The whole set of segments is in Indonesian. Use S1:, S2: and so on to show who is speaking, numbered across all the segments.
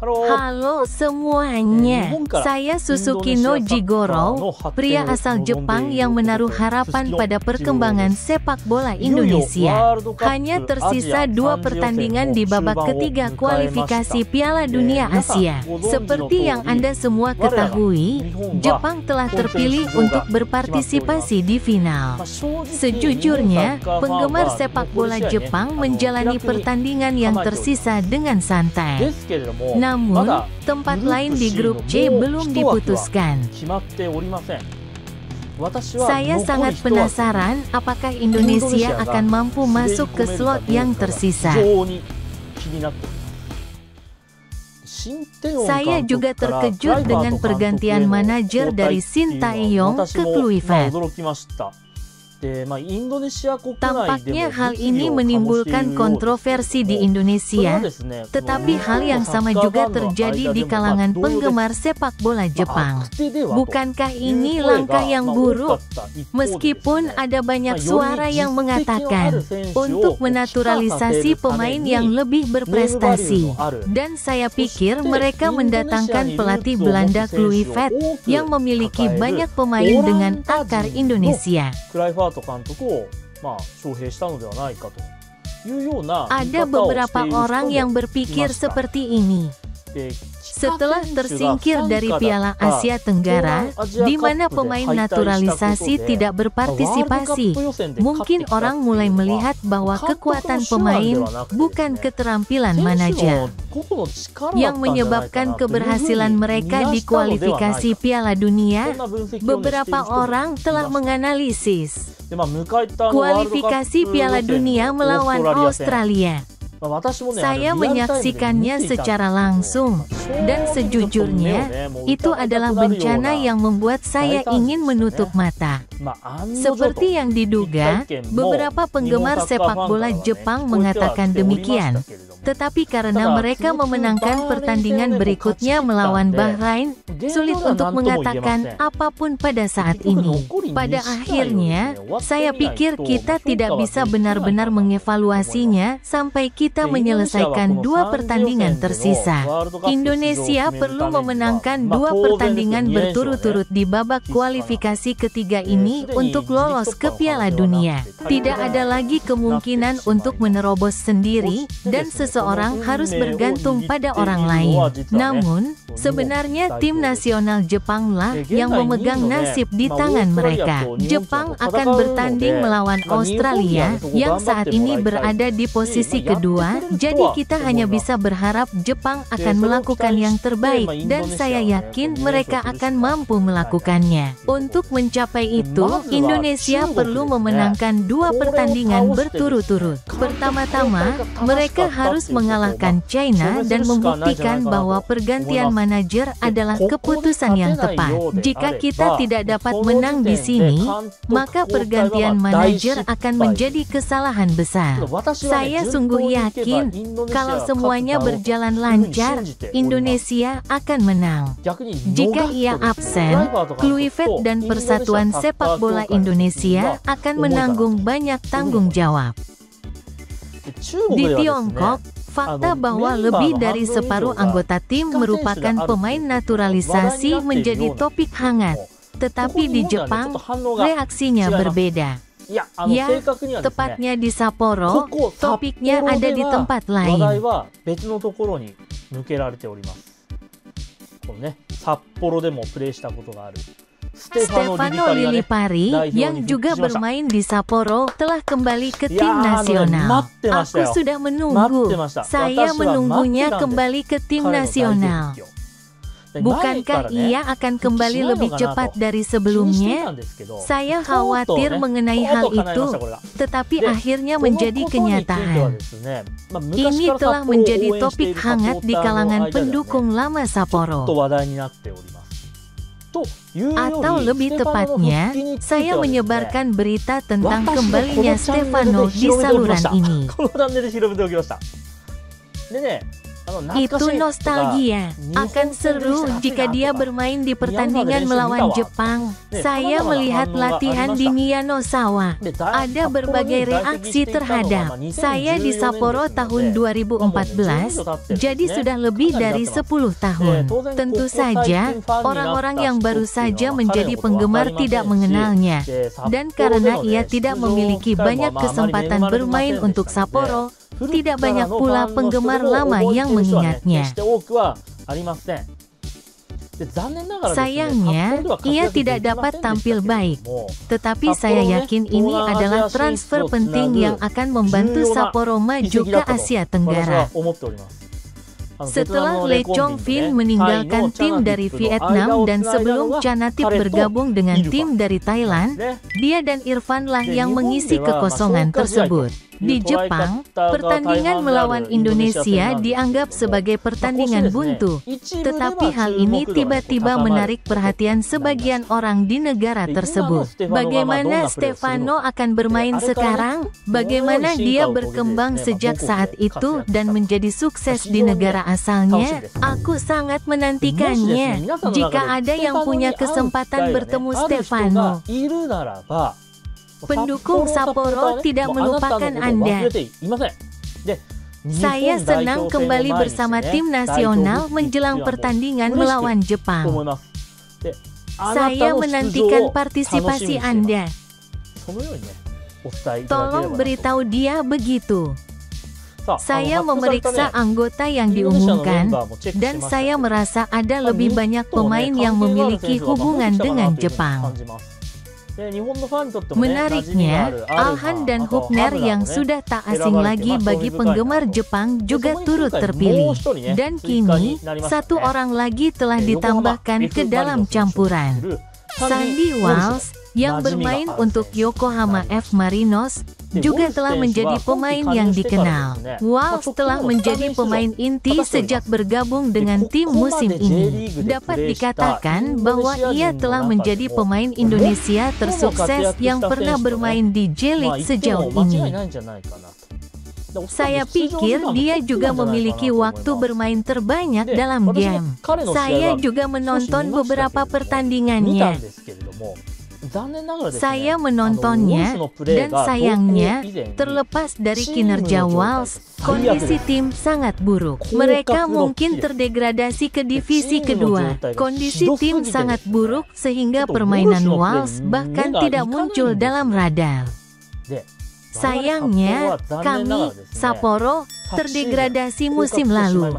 S1: Halo semuanya, saya Suzuki no Jigoro, pria asal Jepang yang menaruh harapan pada perkembangan sepak bola Indonesia. Hanya tersisa 2 pertandingan di babak ketiga kualifikasi Piala Dunia Asia. Seperti yang Anda semua ketahui, Jepang telah terpilih untuk berpartisipasi di final. Sejujurnya, penggemar sepak bola Jepang menjalani pertandingan yang tersisa dengan santai. Namun, tempat lain di grup C belum diputuskan. Saya sangat penasaran apakah Indonesia akan mampu masuk ke slot yang tersisa. Saya juga terkejut dengan pergantian manajer dari Shin Tae-yong ke Kluivert. Tampaknya hal ini menimbulkan kontroversi di Indonesia, tetapi hal yang sama juga terjadi di kalangan penggemar sepak bola Jepang. Bukankah ini langkah yang buruk? Meskipun ada banyak suara yang mengatakan untuk menaturalisasi pemain yang lebih berprestasi, dan saya pikir mereka mendatangkan pelatih Belanda Kluivert yang memiliki banyak pemain dengan akar Indonesia. Ada beberapa orang yang berpikir seperti ini. Setelah tersingkir dari Piala Asia Tenggara, di mana pemain naturalisasi tidak berpartisipasi, mungkin orang mulai melihat bahwa kekuatan pemain bukan keterampilan manajer yang menyebabkan keberhasilan mereka di kualifikasi Piala Dunia. Beberapa orang telah menganalisis kualifikasi Piala Dunia melawan Australia. Saya menyaksikannya secara langsung, dan sejujurnya, itu adalah bencana yang membuat saya ingin menutup mata. Seperti yang diduga, beberapa penggemar sepak bola Jepang mengatakan demikian. Tetapi karena mereka memenangkan pertandingan berikutnya melawan Bahrain, sulit untuk mengatakan apapun pada saat ini. Pada akhirnya, saya pikir kita tidak bisa benar-benar mengevaluasinya sampai kita menyelesaikan 2 pertandingan tersisa. Indonesia perlu memenangkan 2 pertandingan berturut-turut di babak kualifikasi ketiga ini untuk lolos ke Piala Dunia. Tidak ada lagi kemungkinan untuk menerobos sendiri, dan seseorang harus bergantung pada orang lain. Namun, sebenarnya tim nasional Jepanglah yang memegang nasib di tangan mereka. Jepang akan bertanding melawan Australia, yang saat ini berada di posisi kedua, jadi kita hanya bisa berharap Jepang akan melakukan yang terbaik, dan saya yakin mereka akan mampu melakukannya. Untuk mencapai itu, Indonesia perlu memenangkan 2 pertandingan berturut-turut. Pertama-tama, mereka harus mengalahkan China dan membuktikan bahwa pergantian manajer adalah keputusan yang tepat. Jika kita tidak dapat menang di sini, maka pergantian manajer akan menjadi kesalahan besar. Saya sungguh yakin, kalau semuanya berjalan lancar, Indonesia akan menang. Jika ia absen, Kluivert dan Persatuan Sepak Bola Indonesia akan menanggung banyak tanggung jawab. Di Tiongkok, fakta bahwa lebih dari separuh anggota tim merupakan pemain naturalisasi menjadi topik hangat. Tetapi di Jepang, reaksinya berbeda. Ya, tepatnya di Sapporo, topiknya ada di tempat lain. Stefano Lillipari, yang juga bermain di Sapporo, telah kembali ke tim nasional. Aku sudah menunggu. Saya menunggunya kembali ke tim nasional. Bukankah ia akan kembali lebih cepat dari sebelumnya? Saya khawatir mengenai hal itu, tetapi akhirnya menjadi kenyataan. Ini telah menjadi topik hangat di kalangan pendukung lama Sapporo. Atau lebih tepatnya, saya menyebarkan berita tentang kembalinya Stefano di saluran ini. Itu nostalgia. Akan seru jika dia bermain di pertandingan melawan Jepang. Saya melihat latihan di Miyanosawa. Ada berbagai reaksi terhadap saya di Sapporo tahun 2014, jadi sudah lebih dari 10 tahun. Tentu saja, orang-orang yang baru saja menjadi penggemar tidak mengenalnya. Dan karena ia tidak memiliki banyak kesempatan bermain untuk Sapporo, tidak banyak pula penggemar lama yang mengingatnya. Sayangnya, ia tidak dapat tampil baik. Tetapi saya yakin ini adalah transfer penting yang akan membantu Sapporo maju ke Asia Tenggara. Setelah Lee Chong-fin meninggalkan tim dari Vietnam dan sebelum Chanatip bergabung dengan tim dari Thailand, dia dan Irfan lah yang mengisi kekosongan tersebut. Di Jepang, pertandingan melawan Indonesia dianggap sebagai pertandingan buntu. Tetapi hal ini tiba-tiba menarik perhatian sebagian orang di negara tersebut. Bagaimana Stefano akan bermain sekarang? Bagaimana dia berkembang sejak saat itu dan menjadi sukses di negara asalnya? Aku sangat menantikannya. Jika ada yang punya kesempatan bertemu Stefano, pendukung Sapporo tidak melupakan Anda. Saya senang kembali bersama tim nasional menjelang pertandingan melawan Jepang. Saya menantikan partisipasi Anda. Tolong beritahu dia begitu. Saya memeriksa anggota yang diumumkan, dan saya merasa ada lebih banyak pemain yang memiliki hubungan dengan Jepang. Menariknya, Alhan dan Hubner yang sudah tak asing lagi bagi penggemar Jepang juga turut terpilih. Dan kini, satu orang lagi telah ditambahkan ke dalam campuran. Sandy Walsh, yang bermain untuk Yokohama F. Marinos, juga telah menjadi pemain yang dikenal. Walsh telah menjadi pemain inti sejak bergabung dengan tim musim ini. Dapat dikatakan bahwa ia telah menjadi pemain Indonesia tersukses yang pernah bermain di J-League sejauh ini. Saya pikir dia juga memiliki waktu bermain terbanyak dalam game. Saya juga menonton beberapa pertandingannya. Saya menontonnya, dan sayangnya, terlepas dari kinerja Walsh, kondisi tim sangat buruk. Mereka mungkin terdegradasi ke divisi kedua. Kondisi tim sangat buruk sehingga permainan Walsh bahkan tidak muncul dalam radar. Sayangnya, kami, Sapporo, terdegradasi musim lalu.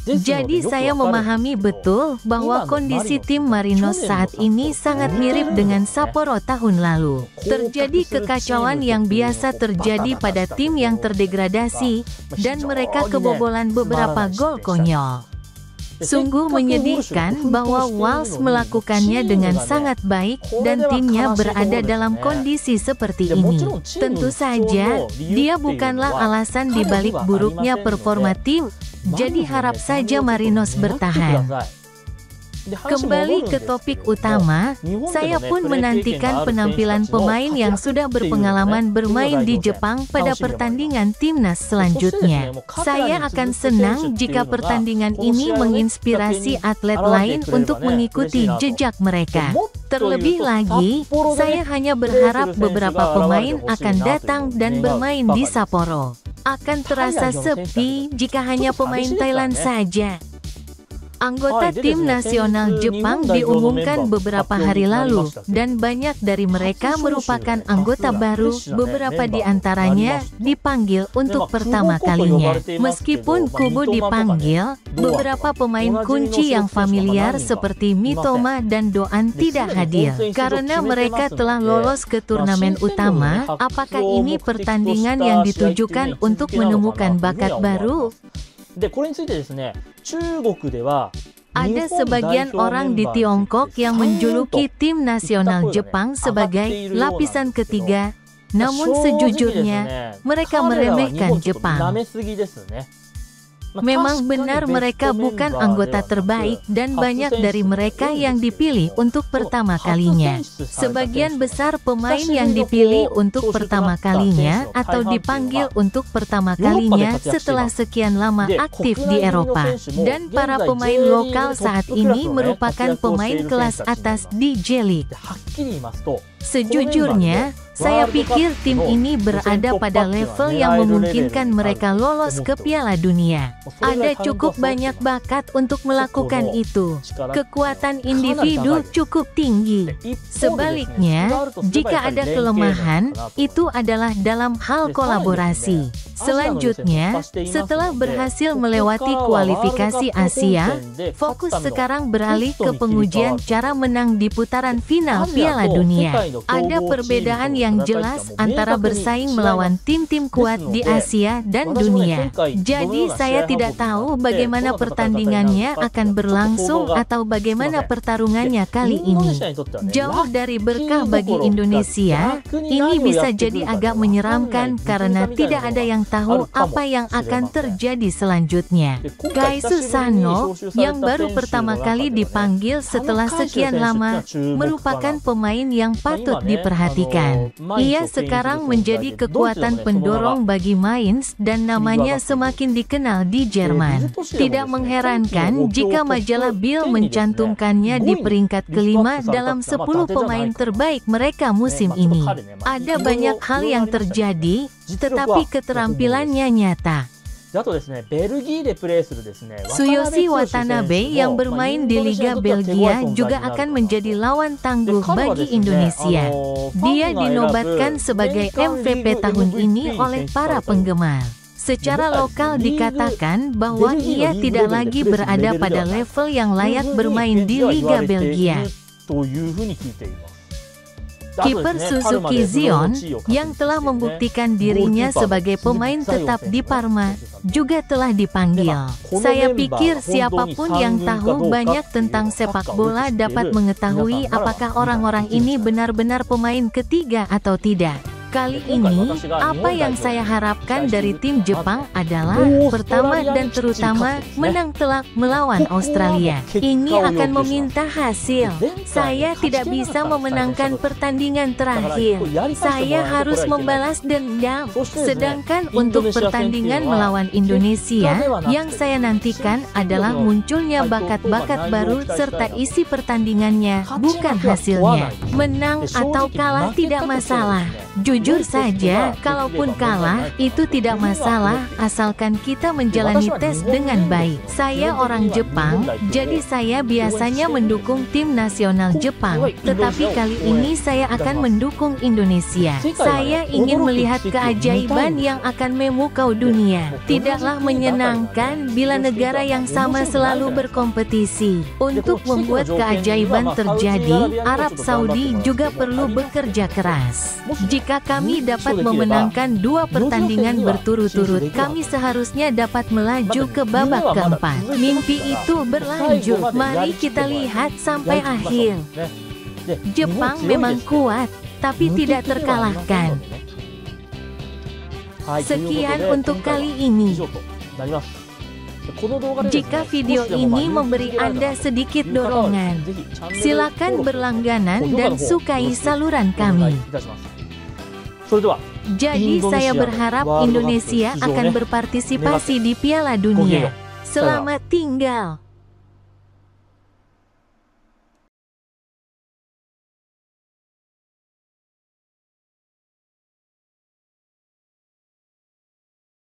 S1: Jadi saya memahami betul bahwa kondisi tim Marinos saat ini sangat mirip dengan Sapporo tahun lalu. Terjadi kekacauan yang biasa terjadi pada tim yang terdegradasi, dan mereka kebobolan beberapa gol konyol. Sungguh menyedihkan bahwa Walsh melakukannya dengan sangat baik dan timnya berada dalam kondisi seperti ini. Tentu saja, dia bukanlah alasan dibalik buruknya performa tim, jadi harap saja Marinos bertahan. Kembali ke topik utama, saya pun menantikan penampilan pemain yang sudah berpengalaman bermain di Jepang pada pertandingan timnas selanjutnya. Saya akan senang jika pertandingan ini menginspirasi atlet lain untuk mengikuti jejak mereka. Terlebih lagi, saya hanya berharap beberapa pemain akan datang dan bermain di Sapporo. Akan terasa sepi jika hanya pemain Thailand saja. Anggota tim nasional Jepang diumumkan beberapa hari lalu, dan banyak dari mereka merupakan anggota baru, beberapa di antaranya dipanggil untuk pertama kalinya. Meskipun Kubo dipanggil, beberapa pemain kunci yang familiar seperti Mitoma dan Doan tidak hadir. Karena mereka telah lolos ke turnamen utama, apakah ini pertandingan yang ditujukan untuk menemukan bakat baru? Ada sebagian orang di Tiongkok yang menjuluki tim nasional Jepang sebagai lapisan ketiga, namun sejujurnya mereka meremehkan Jepang. Memang benar mereka bukan anggota terbaik dan banyak dari mereka yang dipilih untuk pertama kalinya. Sebagian besar pemain yang dipilih untuk pertama kalinya atau dipanggil untuk pertama kalinya setelah sekian lama aktif di Eropa. Dan para pemain lokal saat ini merupakan pemain kelas atas di J-League. Sejujurnya, saya pikir tim ini berada pada level yang memungkinkan mereka lolos ke Piala Dunia. Ada cukup banyak bakat untuk melakukan itu. Kekuatan individu cukup tinggi. Sebaliknya, jika ada kelemahan, itu adalah dalam hal kolaborasi. Selanjutnya, setelah berhasil melewati kualifikasi Asia, fokus sekarang beralih ke pengujian cara menang di putaran final Piala Dunia. Ada perbedaan yang jelas antara bersaing melawan tim-tim kuat di Asia dan dunia. Jadi saya tidak tahu bagaimana pertandingannya akan berlangsung atau bagaimana pertarungannya kali ini. Jauh dari berkah bagi Indonesia, ini bisa jadi agak menyeramkan karena tidak ada yang tahu apa yang akan terjadi selanjutnya. Kaesu Sano, yang baru pertama kali dipanggil setelah sekian lama, merupakan pemain yang patut diperhatikan. Ia sekarang menjadi kekuatan pendorong bagi Mainz dan namanya semakin dikenal di Jerman. Tidak mengherankan jika majalah Bild mencantumkannya di peringkat kelima dalam 10 pemain terbaik mereka musim ini. Ada banyak hal yang terjadi, tetapi keterampilannya nyata. Tsuyoshi Watanabe yang bermain di Liga Belgia juga akan menjadi lawan tangguh bagi Indonesia. Dia dinobatkan sebagai MVP tahun ini oleh para penggemar. Secara lokal dikatakan bahwa ia tidak lagi berada pada level yang layak bermain di Liga Belgia. Kiper Suzuki Zion, yang telah membuktikan dirinya sebagai pemain tetap di Parma, juga telah dipanggil. Saya pikir siapapun yang tahu banyak tentang sepak bola dapat mengetahui apakah orang-orang ini benar-benar pemain ketiga atau tidak. Kali ini, apa yang saya harapkan dari tim Jepang adalah, pertama dan terutama, menang telak melawan Australia. Ini akan meminta hasil. Saya tidak bisa memenangkan pertandingan terakhir. Saya harus membalas dendam. Sedangkan untuk pertandingan melawan Indonesia, yang saya nantikan adalah munculnya bakat-bakat baru serta isi pertandingannya, bukan hasilnya. Menang atau kalah tidak masalah. Jujur saja, kalaupun kalah, itu tidak masalah, asalkan kita menjalani tes dengan baik. Saya orang Jepang, jadi saya biasanya mendukung tim nasional Jepang, tetapi kali ini saya akan mendukung Indonesia. Saya ingin melihat keajaiban yang akan memukau dunia. Tidaklah menyenangkan bila negara yang sama selalu berkompetisi. Untuk membuat keajaiban terjadi, Arab Saudi juga perlu bekerja keras. Jika kami dapat memenangkan 2 pertandingan berturut-turut, kami seharusnya dapat melaju ke babak keempat. Mimpi itu berlanjut. Mari kita lihat sampai akhir. Jepang memang kuat, tapi tidak terkalahkan. Sekian untuk kali ini. Jika video ini memberi Anda sedikit dorongan, silakan berlangganan dan sukai saluran kami. Jadi saya berharap Indonesia akan berpartisipasi di Piala Dunia. Selamat tinggal.